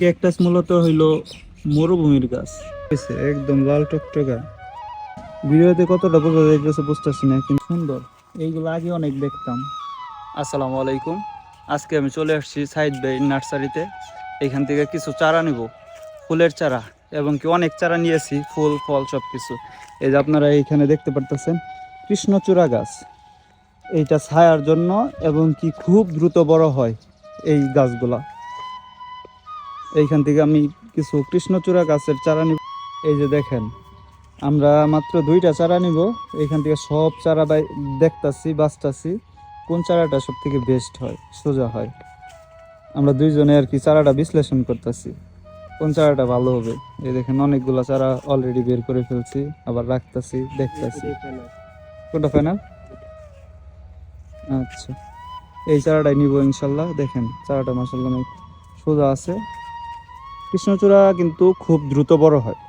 Cactus মূলত হইলো মরুভূমির গাছ, একদম লাল টকটকা। ভিডিওতে কতটা বোঝা যাইতেছে বুঝতেছি না, কিন্তু সুন্দর। এইগুলো আগে অনেক দেখতাম। আসসালামু আলাইকুম। আজকে আমি চলে আসছি সাইদ ভাই নার্সারিতে। এখান থেকে কিছু চারা নিব, ফুলের চারা, এবং কি অনেক চারা নিয়েছি, ফুল ফল সব কিছু। এই যে আপনারা এইখানে দেখতে পারতেছেন কৃষ্ণচূড়া গাছ। এইটা ছায়ার জন্য এবং কি খুব দ্রুত বড় হয় এই গাছগুলা। এইখান থেকে আমি কিছু কৃষ্ণচূড়া গাছের চারা নিব। এই যে দেখেন, আমরা মাত্র 2টা চারা নিব। এইখান থেকে সব চারা দেখতাছি, বাছতাছি কোন চারাটা সব থেকে বেস্ট হয়, সোজা হয়। আমরা দুইজনে আর কি চারাটা বিশ্লেষণ করতেছি কোন চারাটা ভালো হবে। এই দেখেন অনেকগুলা চারা অলরেডি বের করে ফেলছি, আবার রাখতেছি, দেখতেছি কোনটা ফাইনাল। আচ্ছা, এই চারাটাই নিব ইনশাল্লাহ। দেখেন চারাটা মাশাআল্লাহ অনেক সোজা আছে। কৃষ্ণচূড়া কিন্তু খুব দ্রুত বড় হয়।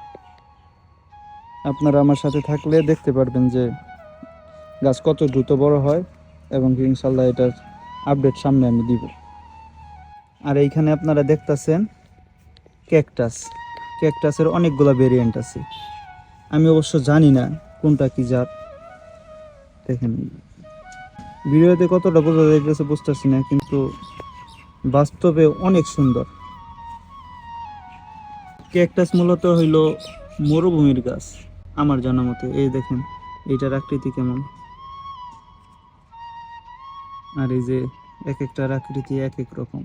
আপনারা আমার সাথে থাকলে দেখতে পারবেন যে গাছ কত দ্রুত বড় হয়, এবং ইনশাল্লাহ এটার আপডেট সামনে আমি দিব। আর এইখানে আপনারা দেখতেছেন ক্যাকটাস। ক্যাকটাসের অনেকগুলো ভেরিয়েন্ট আছে, আমি অবশ্য জানি না কোনটা কি জাত। দেখেন ভিডিওতে কতটা বোঝা যাইতেছে বুঝতেছি না, কিন্তু বাস্তবে অনেক সুন্দর। ক্যাকটাস মূলত হইলো মরুভূমির গাছ আমার জানা মতে। এই দেখেন এইটার আকৃতি কেমন, আর এই যে এক একটার আকৃতি এক এক রকম।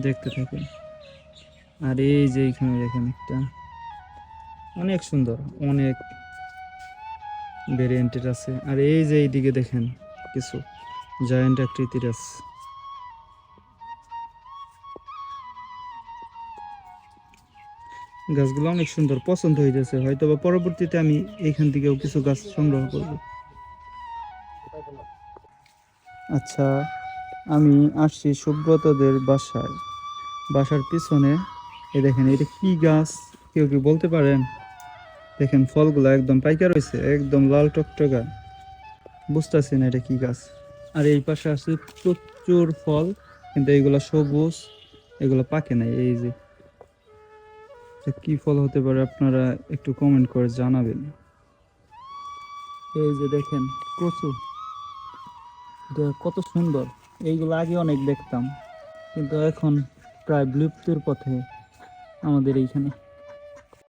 দেখতে থাকেন। আর এই যে এখানে দেখেন একটা অনেক সুন্দর, অনেক ভেরিয়েন্টের আছে। আর এই যে এইদিকে দেখেন কিছু জায়ান্ট আকৃতির আছে। গাছগুলো অনেক সুন্দর, পছন্দ হইতেছে। হয়তো বা পরবর্তীতে আমি এইখান থেকেও কিছু গাছ সংগ্রহ করব। আচ্ছা, আমি আসছি সুব্রতদের বাসায়। বাসার পিছনে এই দেখেন, এটা কি গাছ কেউ কি বলতে পারেন? দেখেন ফলগুলো একদম পাইকা রয়েছে, একদম লাল টকটকা। বুঝতেছি না এটা কি গাছ। আর এই পাশে আছে প্রচুর ফল, কিন্তু এইগুলা সবুজ, এগুলো পাকে নাই। এই যে কি ফল হতে পারে আপনারা একটু কমেন্ট করে জানাবেন। এই যে দেখেন কচু, এটা কত সুন্দর। এইগুলো আগে অনেক দেখতাম, কিন্তু এখন প্রায় বিলুপ্তির পথে আমাদের এইখানে।